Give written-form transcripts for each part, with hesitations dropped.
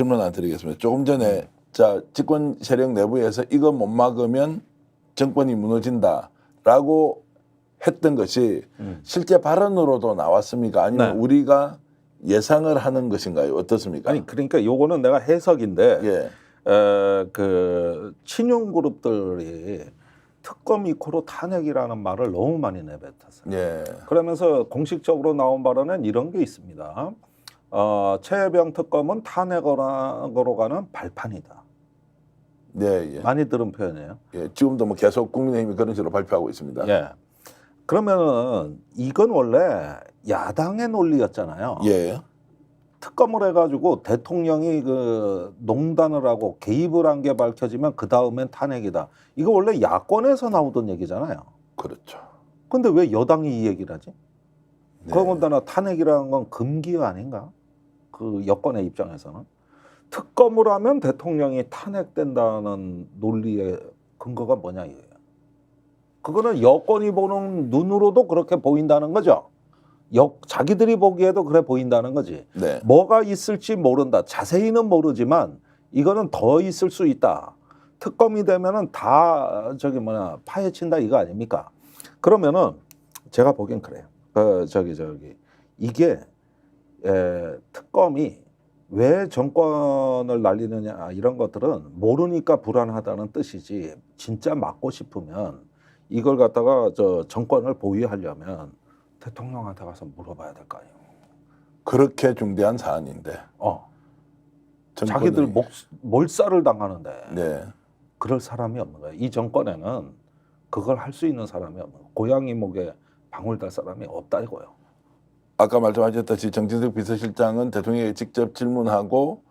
질문 하나 드리겠습니다. 조금 전에 자 집권 세력 내부에서 이거 못 막으면 정권이 무너진다라고 했던 것이 실제 발언으로도 나왔습니까? 아니면 네. 우리가 예상을 하는 것인가요? 어떻습니까? 아니 그러니까 요거는 내가 해석인데 예. 그 친윤 그룹들이 특검 이코로 탄핵이라는 말을 너무 많이 내뱉었어요. 예. 그러면서 공식적으로 나온 발언은 이런 게 있습니다. 최혜병 특검은 탄핵으로 가는 발판이다. 네, 예. 많이 들은 표현이에요. 예. 지금도 뭐 계속 국민의힘이 그런 식으로 발표하고 있습니다. 예. 그러면은 이건 원래 야당의 논리였잖아요. 예. 특검을 해가지고 대통령이 그 농단을 하고 개입을 한 게 밝혀지면 그 다음엔 탄핵이다. 이거 원래 야권에서 나오던 얘기잖아요. 그렇죠. 근데 왜 여당이 이 얘기를 하지? 네. 더군다나 탄핵이라는 건 금기어 아닌가? 그 여권의 입장에서는. 특검을 하면 대통령이 탄핵된다는 논리의 근거가 뭐냐 이거예요. 그거는 여권이 보는 눈으로도 그렇게 보인다는 거죠. 자기들이 보기에도 그래 보인다는 거지. 네. 뭐가 있을지 모른다. 자세히는 모르지만 이거는 더 있을 수 있다. 특검이 되면은 다 파헤친다 이거 아닙니까? 그러면은 제가 보기엔 그래요. 이게 특검이 왜 정권을 날리느냐 이런 것들은 모르니까 불안하다는 뜻이지. 진짜 막고 싶으면 이걸 갖다가 정권을 보유하려면 대통령한테 가서 물어봐야 될 거 아니에요. 그렇게 중대한 사안인데. 자기들 몰살을 당하는데 네. 그럴 사람이 없는 거예요. 이 정권에는 그걸 할 수 있는 사람이 없는 거예요. 고양이 목에 방울 달 사람이 없다 이거예요. 아까 말씀하셨듯이 정진석 비서실장은 대통령에게 직접 질문하고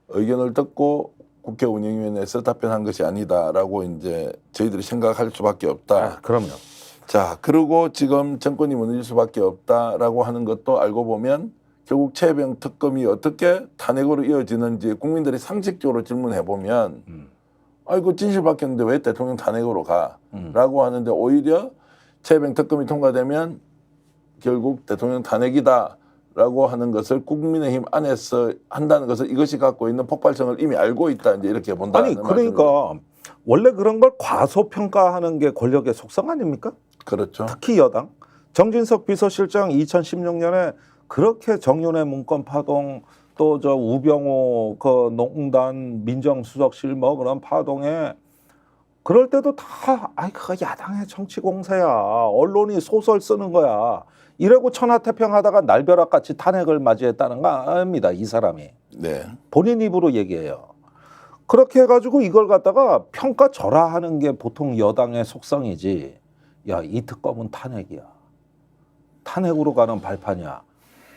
의견을 듣고 국회 운영위원회에서 답변한 것이 아니다라고 이제 저희들이 생각할 수밖에 없다. 그럼요. 자, 그리고 지금 정권이 무너질 수밖에 없다라고 하는 것도 알고 보면 결국 최혜병 특검이 어떻게 탄핵으로 이어지는지 국민들이 상식적으로 질문해 보면 아이고 진실 밝혔는데 왜 대통령 탄핵으로 가라고 하는데 오히려 최혜병 특검이 통과되면 결국 대통령 탄핵이다라고 하는 것을 국민의힘 안에서 한다는 것을 이것이 갖고 있는 폭발성을 이미 알고 있다 이제 이렇게 본다는 아니 그러니까 원래 그런 걸 과소평가하는 게 권력의 속성 아닙니까? 그렇죠. 특히 여당. 정진석 비서실장 2016년에 그렇게 정윤회 문건 파동 또 우병우 그 농단 민정수석실 뭐 그런 파동에 그럴 때도 다 그거 야당의 정치 공세야. 언론이 소설 쓰는 거야. 이러고 천하태평하다가 날벼락같이 탄핵을 맞이했다는 거 아닙니다. 이 사람이. 네. 본인 입으로 얘기해요. 그렇게 해가지고 이걸 갖다가 평가절하하는 게 보통 여당의 속성이지. 야, 이 특검은 탄핵이야. 탄핵으로 가는 발판이야.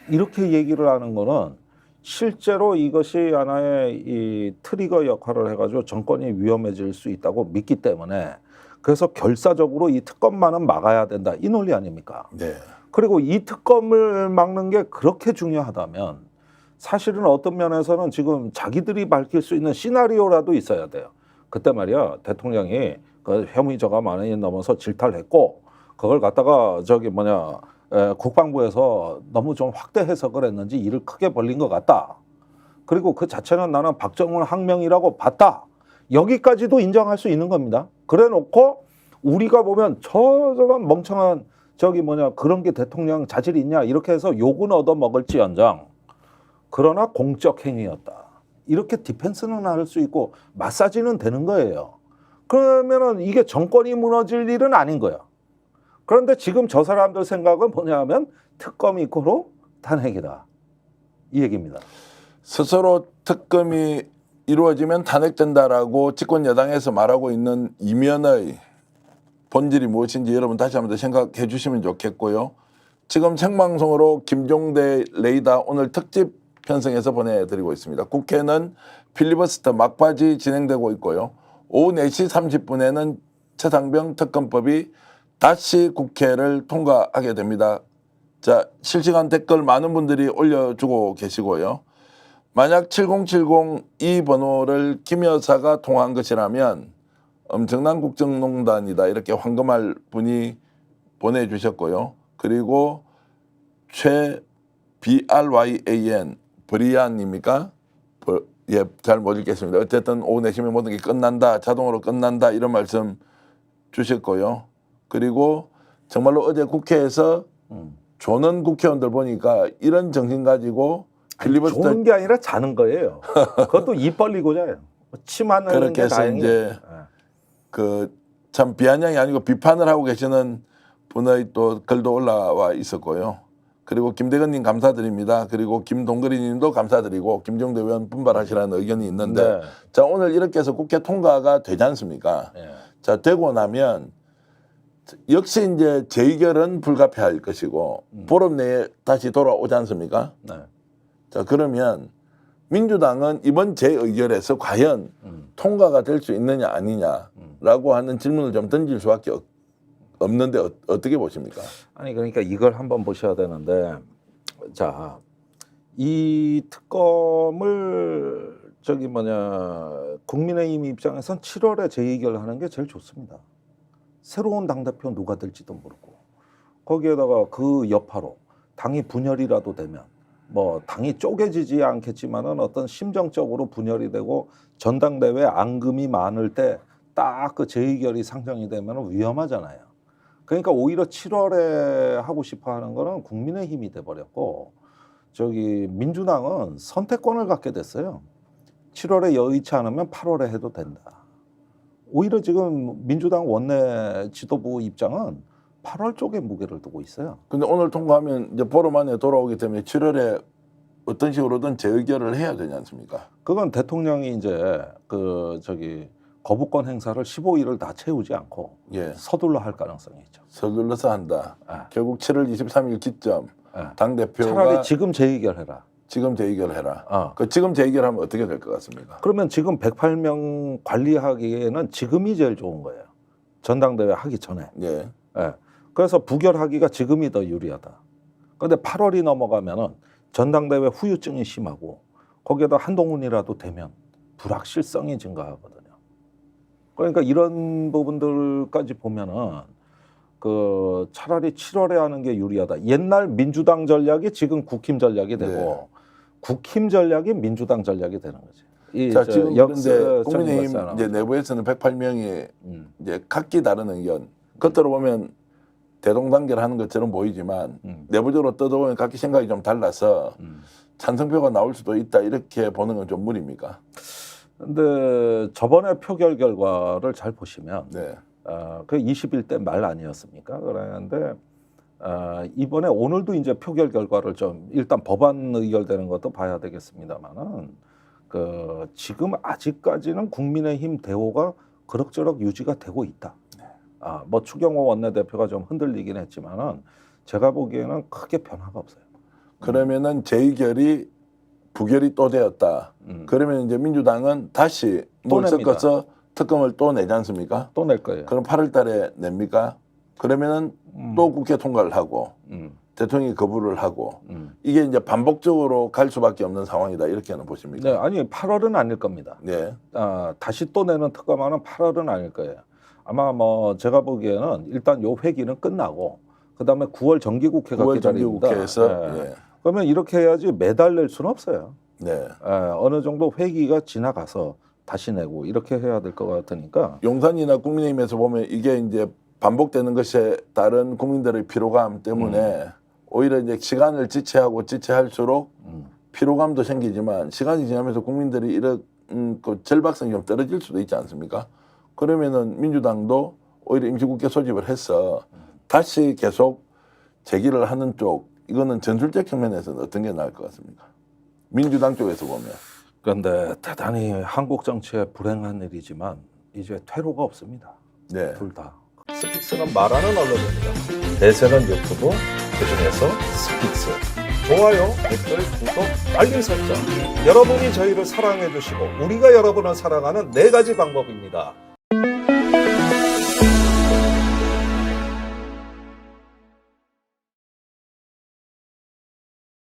이렇게 얘기를 하는 거는 실제로 이것이 하나의 이 트리거 역할을 해가지고 정권이 위험해질 수 있다고 믿기 때문에 그래서 결사적으로 이 특검만은 막아야 된다. 이 논리 아닙니까? 네. 그리고 이 특검을 막는 게 그렇게 중요하다면 사실은 어떤 면에서는 지금 자기들이 밝힐 수 있는 시나리오라도 있어야 돼요. 그때 말이야 대통령이 그 혐의자가 많이 넘어서 질타를 그걸 갖다가 국방부에서 너무 좀 확대 해석을 했는지 일을 크게 벌린 것 같다. 그리고 그 자체는 나는 박정훈 항명이라고 봤다. 여기까지도 인정할 수 있는 겁니다. 그래 놓고 우리가 보면 저런 멍청한 그런 게 대통령 자질이 있냐 이렇게 해서 욕은 얻어먹을지언정 그러나 공적 행위였다. 이렇게 디펜스는 할 수 있고 마사지는 되는 거예요. 그러면은 이게 정권이 무너질 일은 아닌 거예요. 그런데 지금 저 사람들 생각은 뭐냐면 특검 이코로 탄핵이다. 이 얘기입니다. 스스로 특검이 이루어지면 탄핵된다라고 집권 여당에서 말하고 있는 이면의 본질이 무엇인지 여러분 다시 한번 더 생각해 주시면 좋겠고요. 지금 생방송으로 김종대 레이더 오늘 특집 편성해서 보내드리고 있습니다. 국회는 필리버스터 막바지 진행되고 있고요. 오후 4시 30분에는 최상병 특검법이 다시 국회를 통과하게 됩니다. 자, 실시간 댓글 많은 분들이 올려주고 계시고요. 만약 7070 이 번호를 김 여사가 통화한 것이라면 엄청난 국정농단이다 이렇게 황금알 분이 보내주셨고요. 그리고 BRYAN 브리안입니까? 예, 잘 못 읽겠습니다. 어쨌든 오후 4시면 모든 게 끝난다, 자동으로 끝난다 이런 말씀 주셨고요. 그리고 정말로 어제 국회에서 조는 국회의원들 보니까 이런 정신 가지고 필리버스터 조는 게 아니라 자는 거예요. 그것도 입 벌리고 자요. 침 안 흘리는 그렇게 게 해서 다행이에요. 이제 그 참 비아냥이 아니고 비판을 하고 계시는 분의 또 글도 올라와 있었고요. 그리고 김대건님 감사드립니다. 그리고 김동그리님도 감사드리고 김종대 의원 분발하시라는 의견이 있는데 네. 자 오늘 이렇게 해서 국회 통과가 되지 않습니까? 네. 자 되고 나면 역시 이제 재의결은 불가피할 것이고 보름 내에 다시 돌아오지 않습니까? 네. 자 그러면 민주당은 이번 재의결에서 과연 통과가 될 수 있느냐 아니냐라고 하는 질문을 좀 던질 수밖에 없는데 어떻게 보십니까? 아니 그러니까 이걸 한번 보셔야 되는데 자, 이 특검을 저기 국민의힘 입장에선 7월에 재의결하는 게 제일 좋습니다. 새로운 당대표 누가 될지도 모르고 거기에다가 그 여파로 당이 분열이라도 되면 뭐 당이 쪼개지지 않겠지만은 어떤 심정적으로 분열이 되고 전당대회 앙금이 많을 때 딱 그 재의결이 상정이 되면 위험하잖아요. 그러니까 오히려 7월에 하고 싶어 하는 거는 국민의힘이 돼버렸고 저기 민주당은 선택권을 갖게 됐어요. 7월에 여의치 않으면 8월에 해도 된다. 오히려 지금 민주당 원내 지도부 입장은 8월 쪽에 무게를 두고 있어요. 근데 오늘 통과하면 이제 보름 안에 돌아오기 때문에 7월에 어떤 식으로든 재의결을 해야 되지 않습니까? 그건 대통령이 이제 거부권 행사를 15일을 다 채우지 않고 예. 서둘러 할 가능성이 있죠. 서둘러서 한다. 아. 결국 7월 23일 기점 아. 당대표가 차라리 지금 재의결해라. 지금 재의결해라. 어. 그 지금 재의결하면 어떻게 될 것 같습니까? 그러면 지금 108명 관리하기에는 지금이 제일 좋은 거예요. 전당대회 하기 전에. 예. 예. 그래서 부결하기가 지금이 더 유리하다. 그런데 8월이 넘어가면은 전당대회 후유증이 심하고 거기에다 한동훈이라도 되면 불확실성이 증가하거든요. 그러니까 이런 부분들까지 보면은 그 차라리 7월에 하는 게 유리하다. 옛날 민주당 전략이 지금 국힘 전략이 되고 네. 국힘 전략이 민주당 전략이 되는 거지. 자 지금 그런데 국민의힘 역사는. 이제 내부에서는 108명이 이제 각기 다른 의견. 겉으로 보면 대동단결하는 것처럼 보이지만 내부적으로 뜯어보면 각기 생각이 좀 달라서 찬성표가 나올 수도 있다 이렇게 보는 건 좀 무리입니까? 근데 저번에 표결 결과를 잘 보시면 네. 그 21대 말 아니었습니까? 그런데 이번에 오늘도 이제 표결 결과를 좀 일단 법안 의결되는 것도 봐야 되겠습니다만은 그 지금 아직까지는 국민의힘 대오가 그럭저럭 유지가 되고 있다. 뭐 추경호 원내대표가 좀 흔들리긴 했지만은 제가 보기에는 크게 변화가 없어요. 그러면은 재의결이 부결이 또 되었다. 그러면 이제 민주당은 다시 또 뭘 냅니다. 섞어서 특검을 또 내지 않습니까? 또 낼 거예요. 그럼 8월 달에 냅니까? 그러면은 또 국회 통과를 하고 대통령이 거부를 하고 이게 이제 반복적으로 갈 수밖에 없는 상황이다. 이렇게는 보십니까? 네, 아니 8월은 아닐 겁니다. 네. 다시 또 내는 특검안은 8월은 아닐 거예요. 아마 뭐 제가 보기에는 일단 요 회기는 끝나고 그다음에 9월 정기국회가 9월 기다립니다. 정기국회에서 네. 예. 그러면 이렇게 해야지 매달 낼 수는 없어요. 네. 어느 정도 회기가 지나가서 다시 내고 이렇게 해야 될 것 같으니까. 용산이나 국민의힘에서 보면 이게 이제 반복되는 것에 따른 국민들의 피로감 때문에 오히려 이제 시간을 지체하고 지체할수록 피로감도 생기지만 시간이 지나면서 국민들이 이런 그 절박성이 좀 떨어질 수도 있지 않습니까? 그러면은 민주당도 오히려 임시국회 소집을 해서 다시 계속 제기를 하는 쪽 이거는 전술적 측면에서는 어떤 게 나을 것 같습니까? 민주당 쪽에서 보면. 그런데 대단히 한국 정치의 불행한 일이지만 이제 퇴로가 없습니다. 네. 둘 다. 스픽스는 말하는 언론입니다. 대세는 유튜브, 그중에서 스픽스. 좋아요, 댓글, 구독, 알림 설정. 여러분이 저희를 사랑해 주시고 우리가 여러분을 사랑하는 4가지 방법입니다.